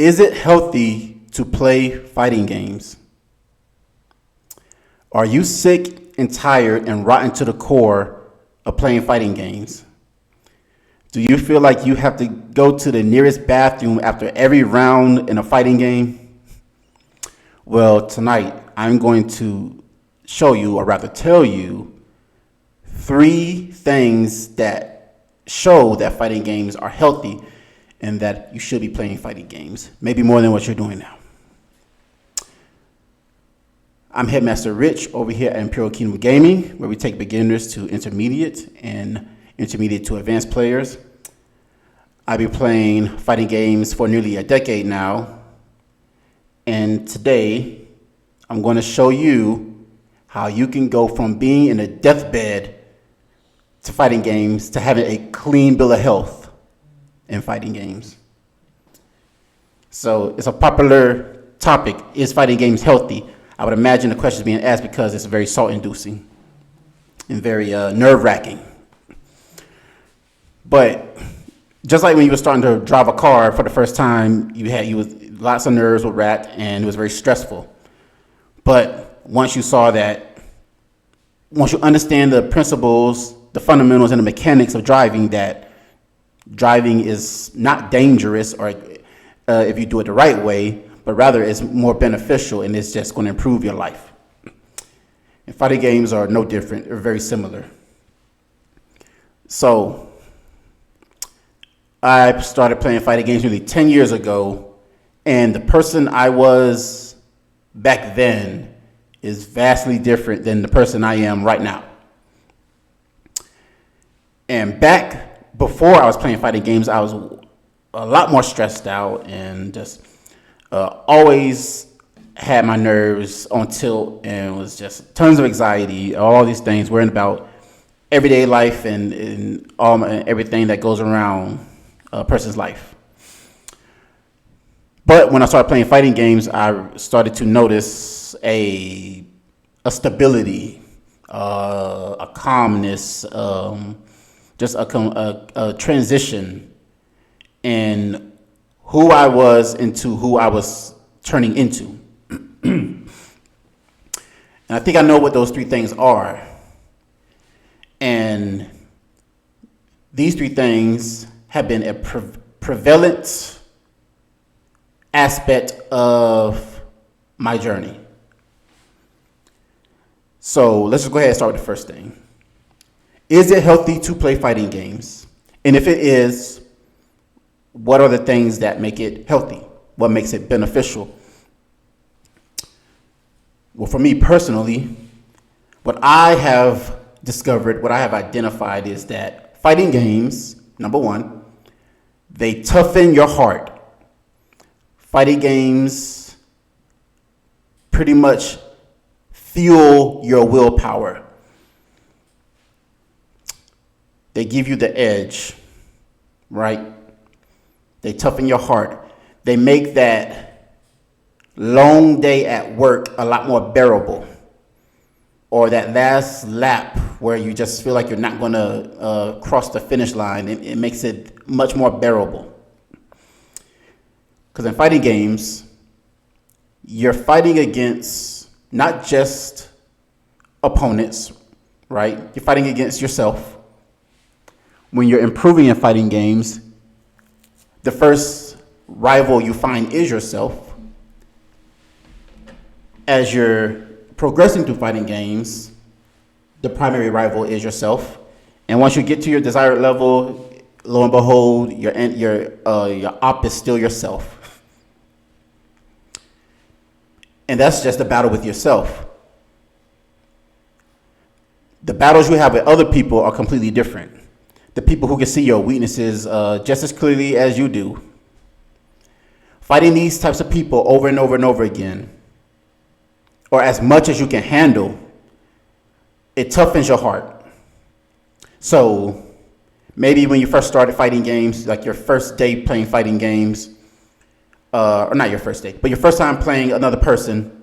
Is it healthy to play fighting games? Are you sick and tired and rotten to the core of playing fighting games? Do you feel like you have to go to the nearest bathroom after every round in a fighting game? Well, tonight I'm going to show you, or rather tell you, 3 things that show that fighting games are healthy and that you should be playing fighting games, maybe more than what you're doing now. I'm Headmaster Rich over here at Imperial Kingdom Gaming, where we take beginners to intermediate and intermediate to advanced players. I've been playing fighting games for nearly a decade now, and today I'm going to show you how you can go from being in a deathbed to fighting games to having a clean bill of health in fighting games. So it's a popular topic. Is fighting games healthy? I would imagine the question is being asked because it's very salt-inducing and very nerve-wracking. But just like when you were starting to drive a car for the first time, lots of nerves were racked and it was very stressful. But once you understand the principles, the fundamentals, and the mechanics of driving, that driving is not dangerous, or if you do it the right way, but rather it's more beneficial and it's just going to improve your life. And fighting games are no different. They're very similar. So I started playing fighting games nearly 10 years ago, and the person I was back then is vastly different than the person I am right now. And back before I was playing fighting games, I was a lot more stressed out and just always had my nerves on tilt, and was just tons of anxiety, all these things, worrying about everyday life and everything that goes around a person's life. But when I started playing fighting games, I started to notice a stability, a calmness, just a transition in who I was into who I was turning into. And I think I know what those 3 things are. And these 3 things have been a prevalent aspect of my journey. So let's just go ahead and start with the first thing. Is it healthy to play fighting games? And if it is, what are the things that make it healthy? What makes it beneficial? Well, for me personally, what I have discovered, what I have identified is that fighting games, number 1, they toughen your heart. Fighting games pretty much fuel your willpower. They give you the edge, right? They toughen your heart. They make that long day at work a lot more bearable. Or that last lap where you just feel like you're not going to cross the finish line. It makes it much more bearable. Because in fighting games, you're fighting against not just opponents, right? You're fighting against yourself. When you're improving in fighting games, the first rival you find is yourself. As you're progressing through fighting games, the primary rival is yourself. And once you get to your desired level, lo and behold, your op is still yourself. And that's just a battle with yourself. The battles you have with other people are completely different. The people who can see your weaknesses just as clearly as you do. Fighting these types of people over and over and over again, or as much as you can handle, it toughens your heart. So maybe when you first started fighting games, like your first day playing fighting games, or not your first day, but your first time playing another person,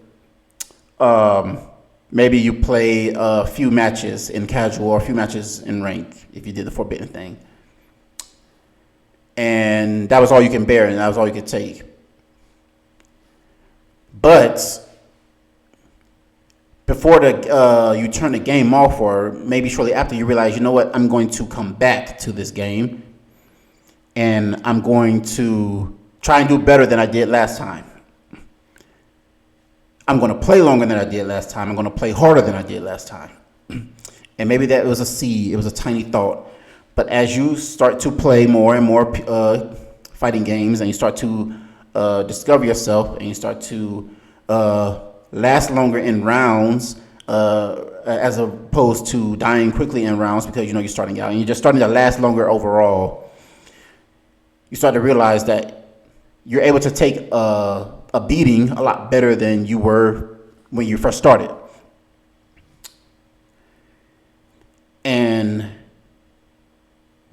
maybe you play a few matches in casual or a few matches in rank, if you did the forbidden thing. And that was all you can bear, and that was all you could take. But before you turn the game off, or maybe shortly after, you realize, you know what, I'm going to come back to this game, and I'm going to try and do better than I did last time. I'm going to play longer than I did last time. I'm going to play harder than I did last time. And maybe that was a seed. It was a tiny thought. But as you start to play more and more fighting games, and you start to discover yourself, and you start to last longer in rounds, as opposed to dying quickly in rounds, because you know you're starting out and you're just starting to last longer overall, you start to realize that you're able to take a beating a lot better than you were when you first started. And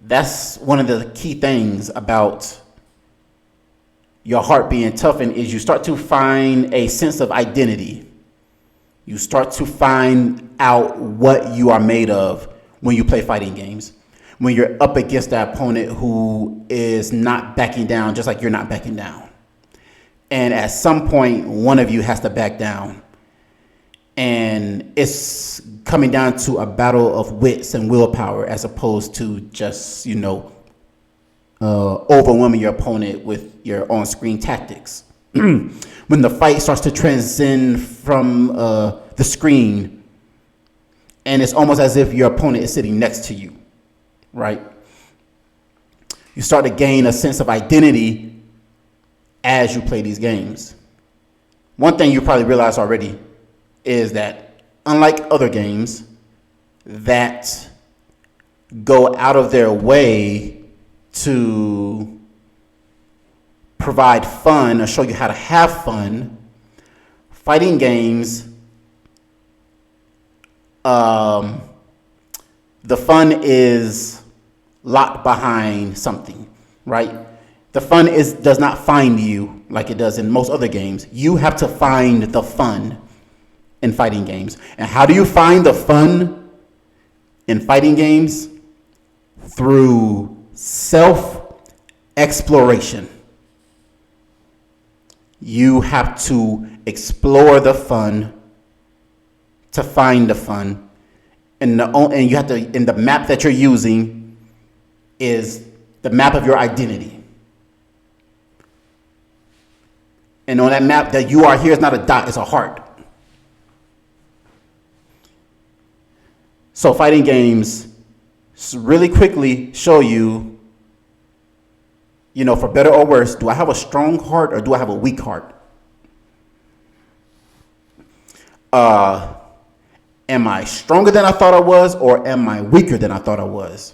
that's one of the key things about your heart being toughened, is you start to find a sense of identity. You start to find out what you are made of when you play fighting games. When you're up against that opponent who is not backing down, just like you're not backing down. And at some point, one of you has to back down. And it's coming down to a battle of wits and willpower, as opposed to just, overwhelming your opponent with your on-screen tactics. When the fight starts to transcend from the screen, and it's almost as if your opponent is sitting next to you, right? You start to gain a sense of identity as you play these games. One thing you probably realize already is that, unlike other games that go out of their way to provide fun or show you how to have fun, fighting games, the fun is locked behind something, right? The fun does not find you like it does in most other games. You have to find the fun in fighting games. And how do you find the fun in fighting games? Through self-exploration. You have to explore the fun to find the fun. And you have to, and the map that you're using is the map of your identity. And on that map, that you are here is not a dot, it's a heart. So fighting games really quickly show you, for better or worse, do I have a strong heart or do I have a weak heart? Am I stronger than I thought I was, or am I weaker than I thought I was?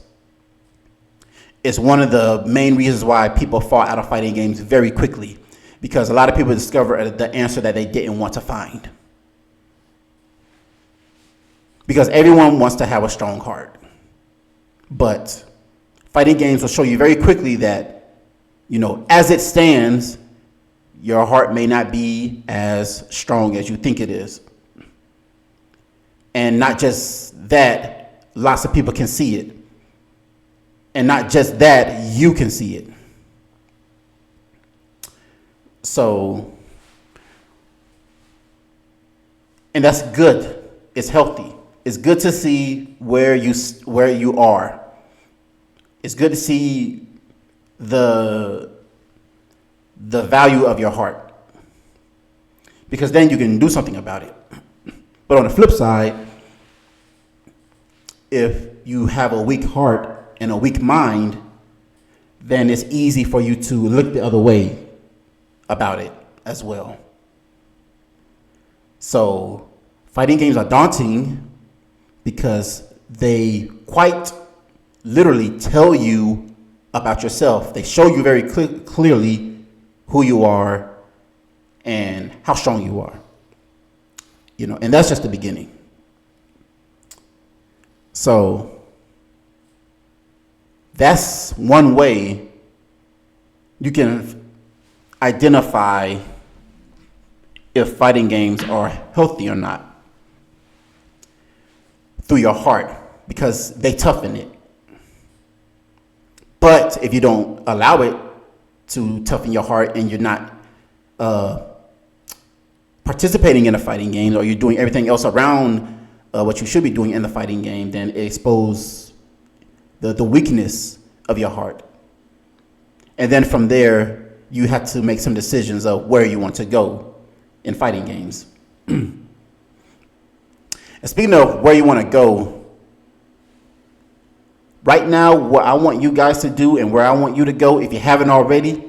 It's one of the main reasons why people fall out of fighting games very quickly, because a lot of people discover the answer that they didn't want to find. Because everyone wants to have a strong heart. But fighting games will show you very quickly that, as it stands, your heart may not be as strong as you think it is. And not just that, lots of people can see it. And not just that, you can see it. So, and that's good. It's healthy. It's good to see where you are. It's good to see the value of your heart, because then you can do something about it. But on the flip side, if you have a weak heart and a weak mind, then it's easy for you to look the other way about it as well. So fighting games are daunting because they quite literally tell you about yourself. They show you very clearly who you are and how strong you are. And that's just the beginning. So that's one way you can identify if fighting games are healthy or not. Through your heart, because they toughen it. But if you don't allow it to toughen your heart, and you're not participating in a fighting game, or you're doing everything else around what you should be doing in the fighting game, then it exposes the weakness of your heart. And then from there, you have to make some decisions of where you want to go in fighting games. And speaking of where you want to go, right now, what I want you guys to do and where I want you to go, if you haven't already,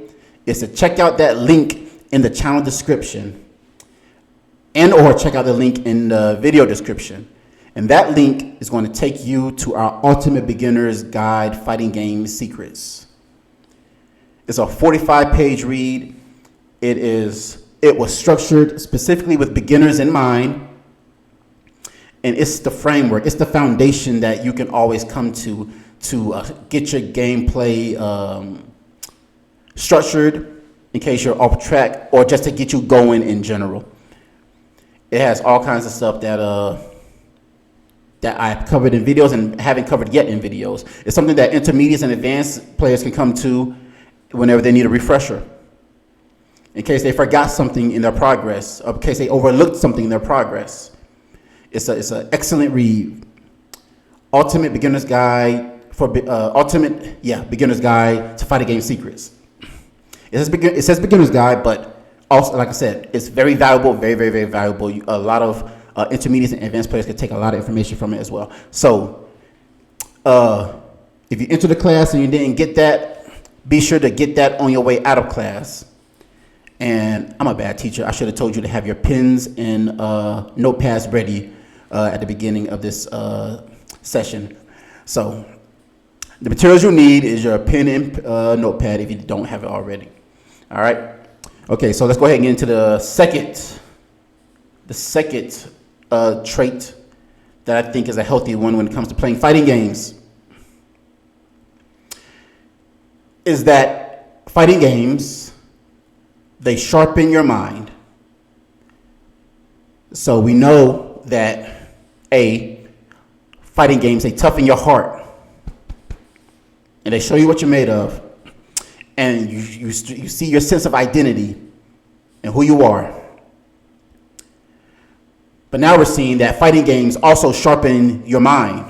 is to check out that link in the channel description, and or check out the link in the video description. And that link is going to take you to our Ultimate Beginner's Guide Fighting Game Secrets. It's a 45-page read. It was structured specifically with beginners in mind. And it's the framework, it's the foundation that you can always come to get your gameplay structured in case you're off track, or just to get you going in general. It has all kinds of stuff that I've covered in videos and haven't covered yet in videos. It's something that intermediates and advanced players can come to whenever they need a refresher, in case they forgot something in their progress, or in case they overlooked something in their progress. It's an excellent read. Ultimate Beginner's Guide Beginner's Guide to Fighting Game Secrets. It says Beginner's Guide, but also, like I said, it's very valuable, very, very, very valuable. A lot of intermediate and advanced players can take a lot of information from it as well. So, if you enter the class and you didn't get that, be sure to get that on your way out of class. And I'm a bad teacher. I should have told you to have your pens and notepads ready at the beginning of this session. So the materials you need is your pen and notepad if you don't have it already. All right. Okay, so let's go ahead and get into the second trait that I think is a healthy one when it comes to playing fighting games. Is that fighting games, they sharpen your mind. So we know that fighting games, they toughen your heart, and they show you what you're made of, and you see your sense of identity and who you are. But now we're seeing that fighting games also sharpen your mind.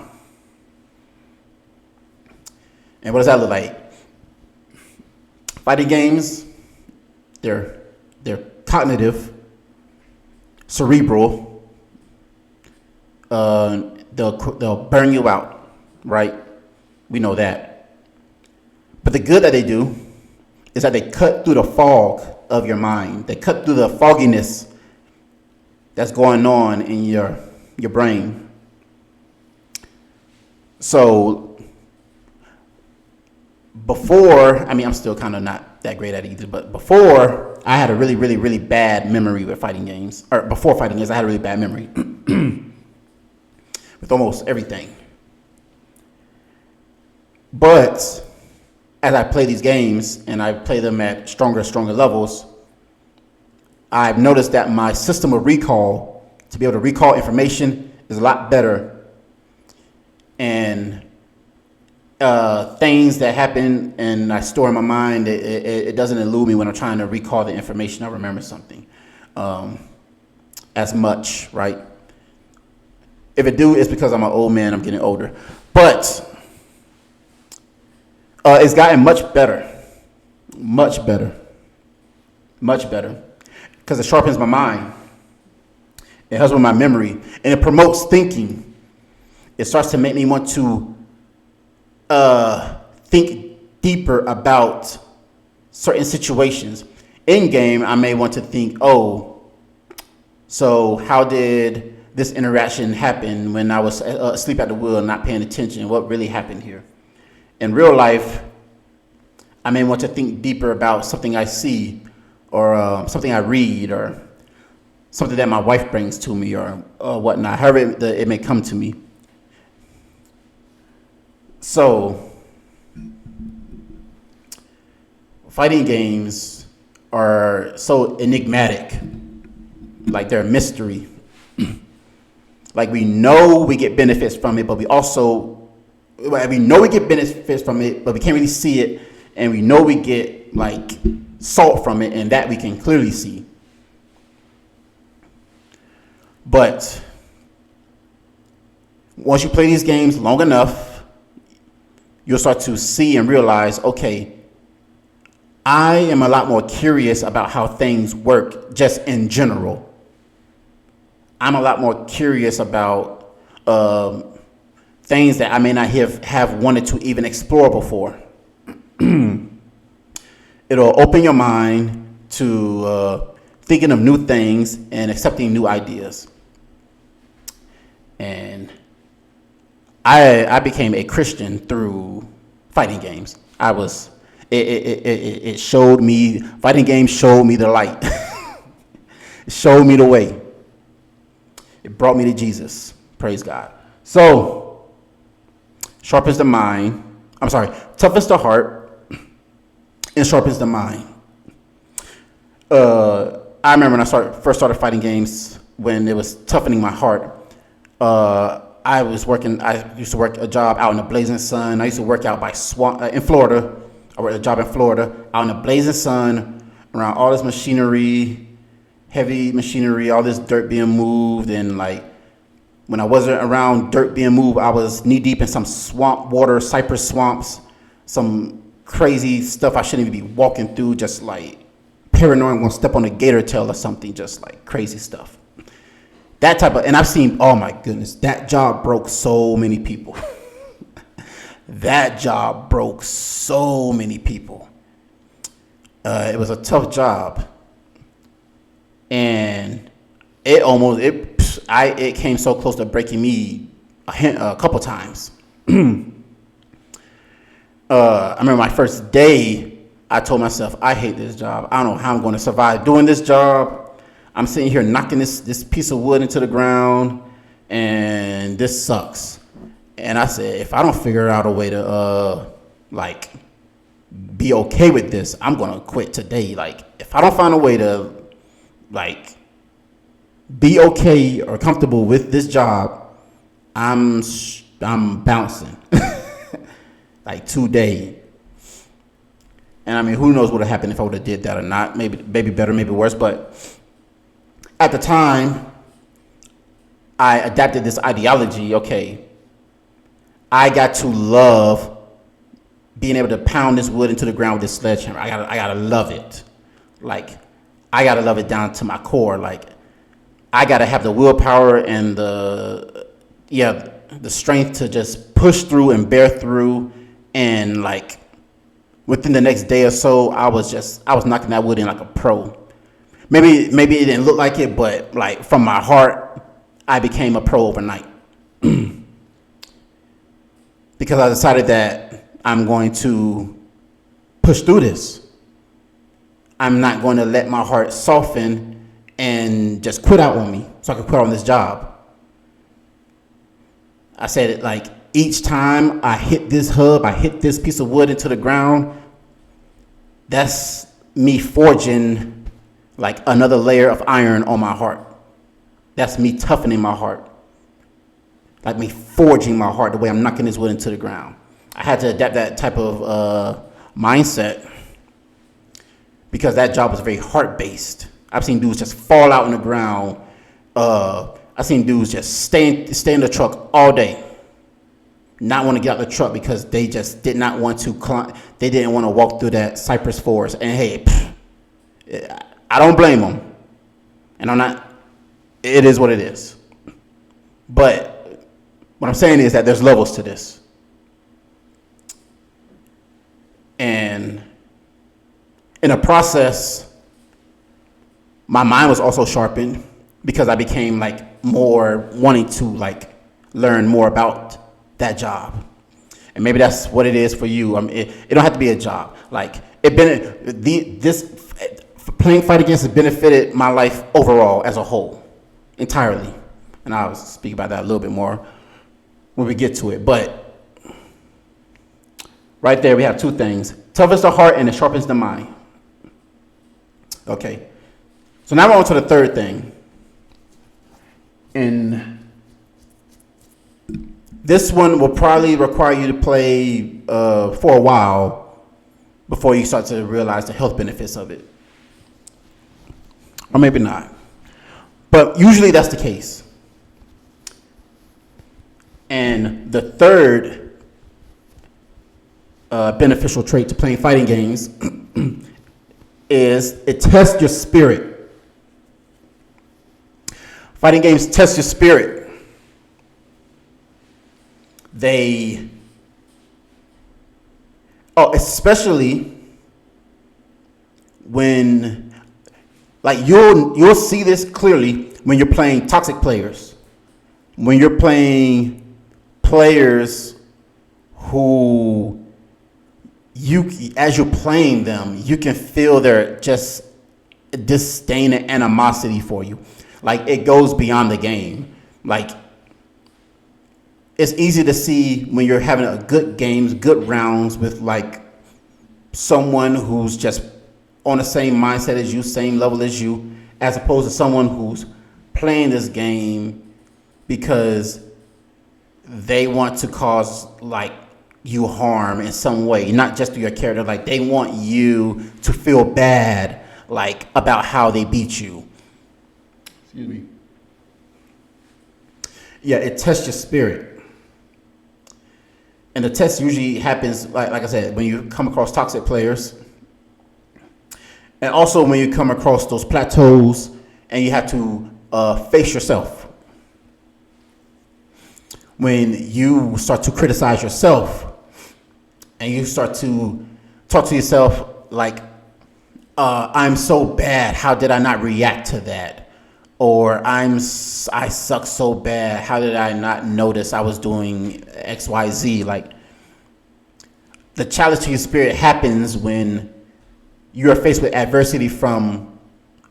And what does that look like? Fighting games, they're cognitive, cerebral. They'll burn you out, right? We know that. But the good that they do is that they cut through the fog of your mind. They cut through the fogginess that's going on in your brain. So before, I'm still kind of not that great at it either, but before, I had a really, really, really bad memory with fighting games. Or before fighting games, I had a really bad memory with almost everything. But as I play these games, and I play them at stronger levels, I've noticed that my system of recall, to be able to recall information, is a lot better. And things that happen and I store in my mind, it doesn't elude me when I'm trying to recall the information. I remember something as much, right? If it do, it's because I'm an old man, I'm getting older. But it's gotten much better, because it sharpens my mind. It helps with my memory, and it promotes thinking. It starts to make me want to think deeper about certain situations. In game, I may want to think, so how did this interaction happen when I was asleep at the wheel and not paying attention? What really happened here? In real life, I may want to think deeper about something I see, or something I read, or something that my wife brings to me, or whatnot, however it may come to me. So, fighting games are so enigmatic, like they're a mystery. Like we know we get benefits from it, but we get benefits from it, but we can't really see it, and we know we get like salt from it, and that we can clearly see. But once you play these games long enough, you'll start to see and realize, okay, I am a lot more curious about how things work just in general. I'm a lot more curious about things that I may not have wanted to even explore before. It'll open your mind to thinking of new things and accepting new ideas. And I became a Christian through fighting games. It showed me, fighting games showed me the light. It showed me the way. It brought me to Jesus. Praise God. So, sharpens the mind. Toughest the heart and sharpens the mind. I remember when I first started fighting games, when it was toughening my heart. I used to work a job out in the blazing sun. I used to work out by in Florida. I worked a job in Florida, out in the blazing sun, around all this machinery, heavy machinery, all this dirt being moved. And like, when I wasn't around dirt being moved, I was knee deep in some swamp water, cypress swamps, some crazy stuff I shouldn't even be walking through, just like paranoid I'm gonna step on a gator tail or something, just like crazy stuff. And I've seen, oh my goodness, that job broke so many people. That job broke so many people. It was a tough job. And it came so close to breaking me a couple times. I remember my first day, I told myself, I hate this job. I don't know how I'm going to survive doing this job. I'm sitting here knocking this piece of wood into the ground, and this sucks. And I said, if I don't figure out a way to be okay with this, I'm going to quit today. Like, if I don't find a way to be okay or comfortable with this job, I'm bouncing. Like today. And I mean, who knows what would have happened if I would have did that or not. Maybe better, maybe worse. But at the time, I adapted this ideology. Okay, I got to love being able to pound this wood into the ground with this sledgehammer. I gotta love it. Like, I gotta love it down to my core. Like, I gotta have the willpower and the strength to just push through and bear through. And like, within the next day or so, I was knocking that wood in like a pro. Maybe it didn't look like it, but like from my heart, I became a pro overnight. Because I decided that I'm going to push through this. I'm not going to let my heart soften and just quit out on me so I can quit on this job. I said it like, each time I hit this hub, I hit this piece of wood into the ground, that's me forging like another layer of iron on my heart. That's me toughening my heart. Like me forging my heart the way I'm knocking this wood into the ground. I had to adapt that type of mindset because that job was very heart-based. I've seen dudes just fall out in the ground. I've seen dudes just stay in the truck all day, not want to get out the truck because they just did not want to climb. They didn't want to walk through that cypress forest. And hey, I don't blame them. And I'm not, it is what it is. But what I'm saying is that there's levels to this. And in a process, my mind was also sharpened because I became like more wanting to like learn more about that job. And maybe that's what it is for you. I mean, it don't have to be a job. Like playing fighting games has benefited my life overall as a whole, entirely. And I'll speak about that a little bit more when we get to it. But right there, we have two things. Toughens the heart and it sharpens the mind. Okay. So now we're on to the third thing. And this one will probably require you to play for a while before you start to realize the health benefits of it. Or maybe not. But usually that's the case. And the third beneficial trait to playing fighting games is it tests your spirit. Fighting games test your spirit. Especially when, like, you'll see this clearly when you're playing toxic players. When you're playing players who as you're playing them, you can feel their just disdain and animosity for you. Like, it goes beyond the game. Like, it's easy to see when you're having a good games, good rounds with like someone who's just on the same mindset as you, same level as you, as opposed to someone who's playing this game because they want to cause like you harm in some way, not just through your character. Like, they want you to feel bad, like, about how they beat you. Excuse me. Yeah, it tests your spirit. And the test usually happens, like I said, when you come across toxic players. And also when you come across those plateaus and you have to face yourself. When you start to criticize yourself and you start to talk to yourself like, I'm so bad, how did I not react to that? Or I suck so bad, how did I not notice I was doing X, Y, Z? Like, the challenge to your spirit happens when you're faced with adversity from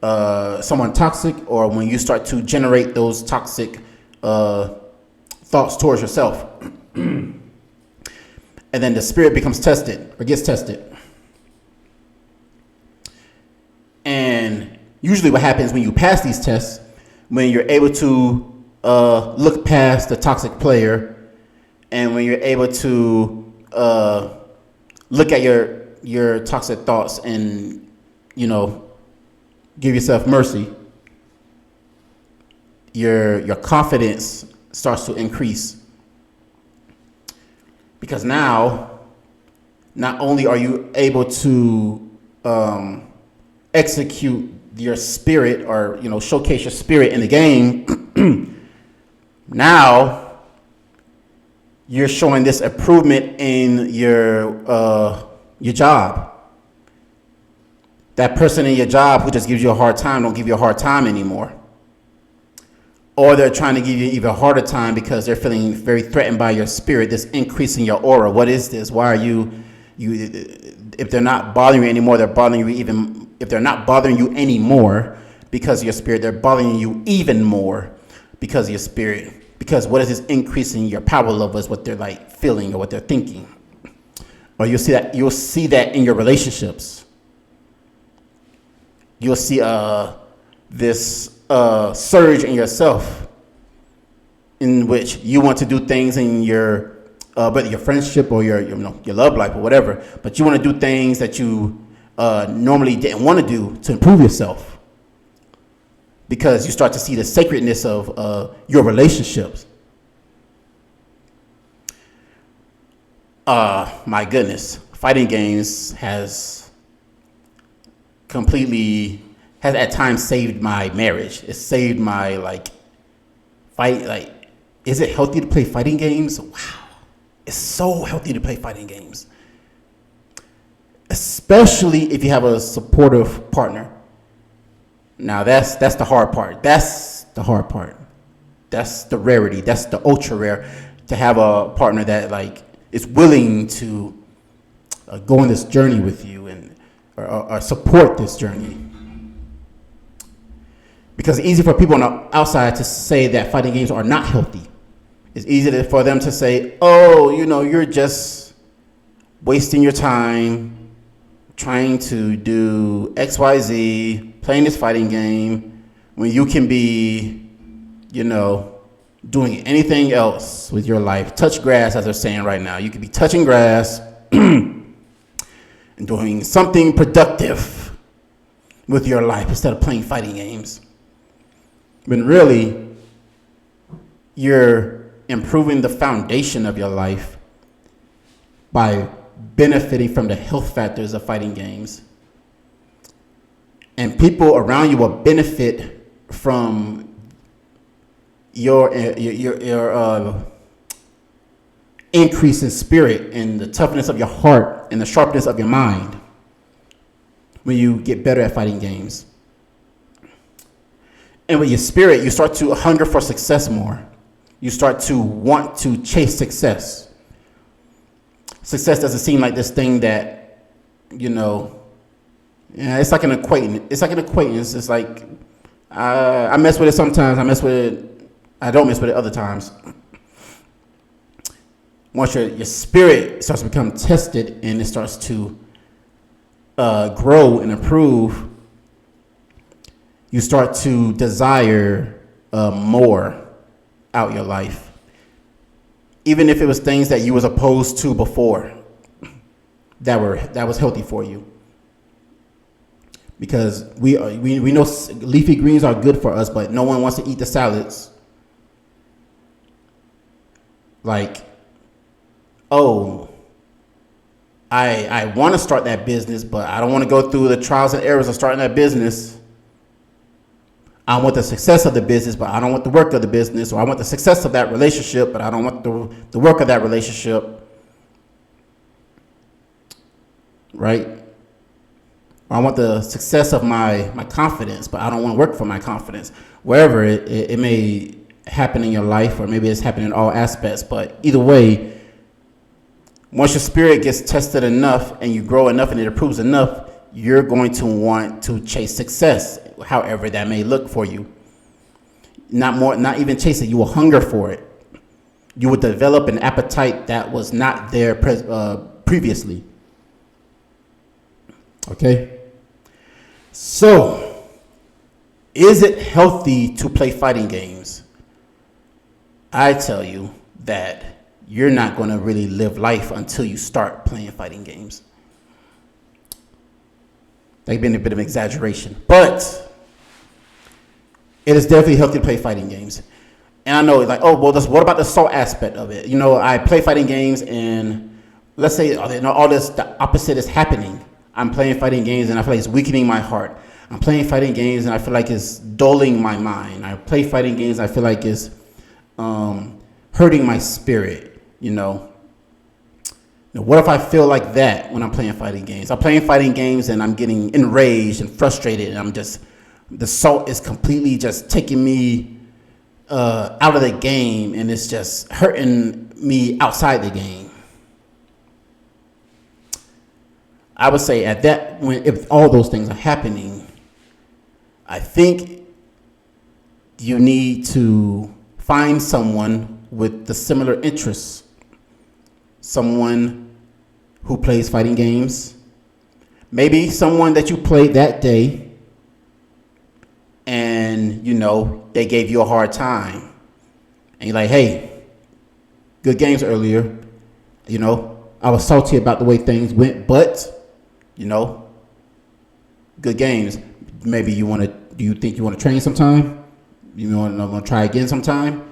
someone toxic, or when you start to generate those toxic thoughts towards yourself. And then the spirit becomes tested, or gets tested. And usually what happens when you pass these tests, when you're able to look past the toxic player, and when you're able to look at your toxic thoughts and, give yourself mercy, your confidence starts to increase. Because now, not only are you able to execute your spirit, or showcase your spirit in the game, now you're showing this improvement in your job. That person in your job who just gives you a hard time don't give you a hard time anymore. Or they're trying to give you an even harder time because they're feeling very threatened by your spirit, this increase in your aura. What is this? Why are you if they're not bothering you anymore, they're bothering you even. If they're not bothering you anymore because of your spirit, they're bothering you even more because of your spirit. Because what is this increasing your power level is what they're like feeling or what they're thinking. Or you'll see that in your relationships. You'll see this surge in yourself, in which you want to do things in your whether your friendship or your love life or whatever, but you want to do things that you normally didn't want to do to improve yourself, because you start to see the sacredness of your relationships. My goodness, fighting games has at times saved my marriage. It saved my fight. Is it healthy to play fighting games? Wow, it's so healthy to play fighting games. Especially if you have a supportive partner. Now that's the hard part. That's the hard part. That's the rarity. That's the ultra rare, to have a partner that is willing to go on this journey with you and or support this journey. Because it's easy for people on the outside to say that fighting games are not healthy. It's easy for them to say, oh, you're just wasting your time trying to do X, Y, Z, playing this fighting game, when you can be, doing anything else with your life. Touch grass, as they're saying right now. You could be touching grass and doing something productive with your life instead of playing fighting games. when really you're improving the foundation of your life by benefiting from the health factors of fighting games. And people around you will benefit from your increase in spirit and the toughness of your heart and the sharpness of your mind when you get better at fighting games. And with your spirit, you start to hunger for success more. You start to want to chase success. Success doesn't seem like this thing that, it's like an acquaintance. It's like I mess with it sometimes. I don't mess with it other times. Once your spirit starts to become tested and it starts to grow and improve, you start to desire more out your life. Even if it was things that you was opposed to before that was healthy for you. Because we know leafy greens are good for us, but no one wants to eat the salads. Like, I want to start that business, but I don't want to go through the trials and errors of starting that business. I want the success of the business, but I don't want the work of the business. Or I want the success of that relationship, but I don't want the work of that relationship. Right? Or I want the success of my confidence, but I don't want to work for my confidence. Wherever it may happen in your life, or maybe it's happening in all aspects, but either way, once your spirit gets tested enough and you grow enough and it improves enough, you're going to want to chase success, however that may look for you. Not even chase it, you will hunger for it. You will develop an appetite that was not there previously. Okay? So, is it healthy to play fighting games? I tell you that you're not going to really live life until you start playing fighting games. That's been a bit of an exaggeration, but it is definitely healthy to play fighting games. And I know, like, what about the salt aspect of it? I play fighting games, and let's say the opposite is happening. I'm playing fighting games, and I feel like it's weakening my heart. I'm playing fighting games, and I feel like it's dulling my mind. I play fighting games, I feel like it's hurting my spirit. Now, what if I feel like that when I'm playing fighting games? I'm playing fighting games and I'm getting enraged and frustrated, and the salt is completely just taking me out of the game, and it's just hurting me outside the game. I would say if all those things are happening, I think you need to find someone with the similar interests. Someone who plays fighting games, maybe someone that you played that day and, they gave you a hard time. And you're like, hey, good games earlier. I was salty about the way things went, but, good games. Maybe do you think you want to train sometime? Want to try again sometime?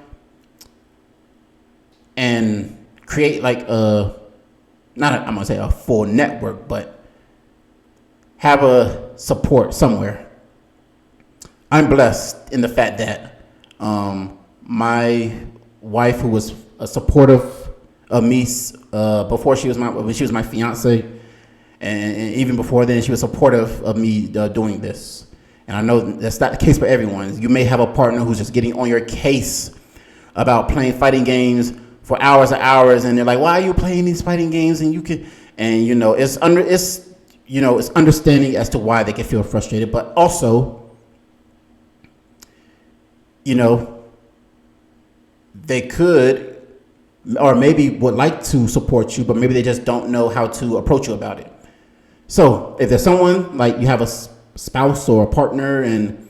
And create like I'm going to say a full network, but have a support somewhere. I'm blessed in the fact that my wife, who was supportive of me before she was my fiance, and even before then, she was supportive of me doing this. And I know that's not the case for everyone. You may have a partner who's just getting on your case about playing fighting games for hours and hours, and they're like, "Why are you playing these fighting games?" And it's understanding as to why they can feel frustrated, but also, they could, or maybe would like to support you, but maybe they just don't know how to approach you about it. So if there's someone, like you have a spouse or a partner and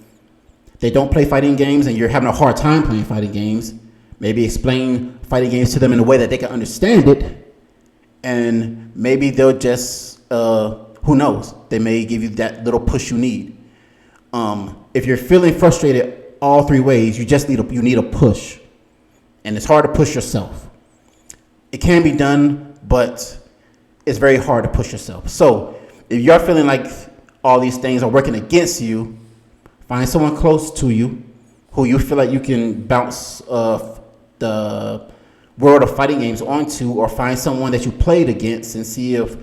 they don't play fighting games and you're having a hard time playing fighting games, maybe explain fighting games to them in a way that they can understand it, and maybe they'll just, who knows, they may give you that little push you need. If you're feeling frustrated all three ways. You just need a push, and it's hard to push yourself. It can be done, but it's very hard to push yourself. So if you're feeling like all these things are working against you, find someone close to you who you feel like you can bounce the world of fighting games onto, or find someone that you played against and see if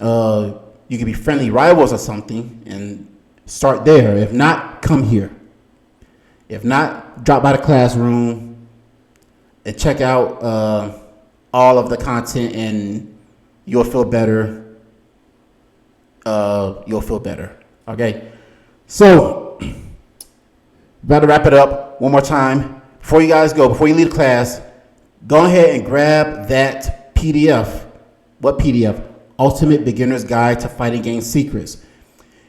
you can be friendly rivals or something, and start there. If not, come here. If not, drop by the classroom and check out all of the content, and you'll feel better. You'll feel better. Okay. So, about to wrap it up one more time. Before you guys go, before you leave class, go ahead and grab that PDF. What PDF? Ultimate Beginner's Guide to Fighting Game Secrets.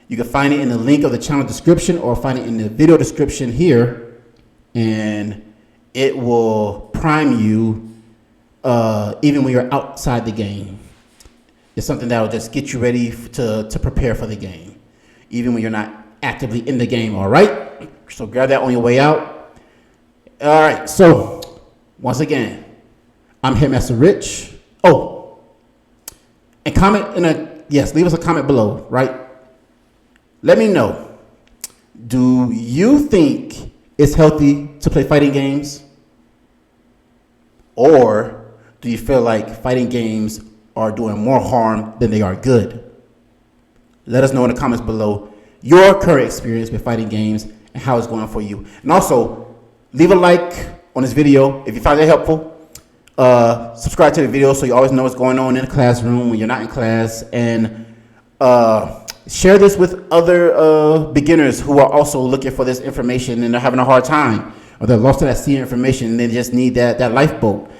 You can find it in the link of the channel description, or find it in the video description here, and it will prime you even when you're outside the game. It's something that will just get you ready to prepare for the game, even when you're not actively in the game, all right? So grab that on your way out. All right, so once again, I'm Hitmaster Rich. Oh, and leave us a comment below, right? Let me know, do you think it's healthy to play fighting games? Or do you feel like fighting games are doing more harm than they are good? Let us know in the comments below your current experience with fighting games and how it's going for you. And also, leave a like on this video if you find it helpful. Subscribe to the video so you always know what's going on in the classroom when you're not in class. And share this with other beginners who are also looking for this information and they're having a hard time, or they're lost to that sea information and they just need that lifeboat.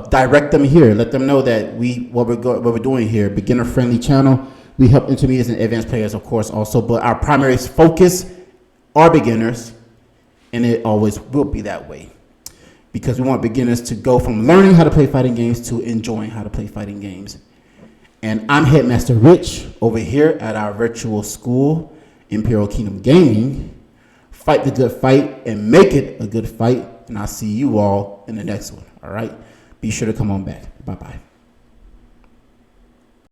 Direct them here. Let them know that what we're doing here, beginner friendly channel. We help intermediates and advanced players, of course, also, but our primary focus are beginners, and it always will be that way, because we want beginners to go from learning how to play fighting games to enjoying how to play fighting games. And I'm Hitmaster Rich over here at our virtual school, Imperial Kingdom Gaming. Fight the good fight and make it a good fight, and I'll see you all in the next one. All right, be sure to come on back. Bye-bye.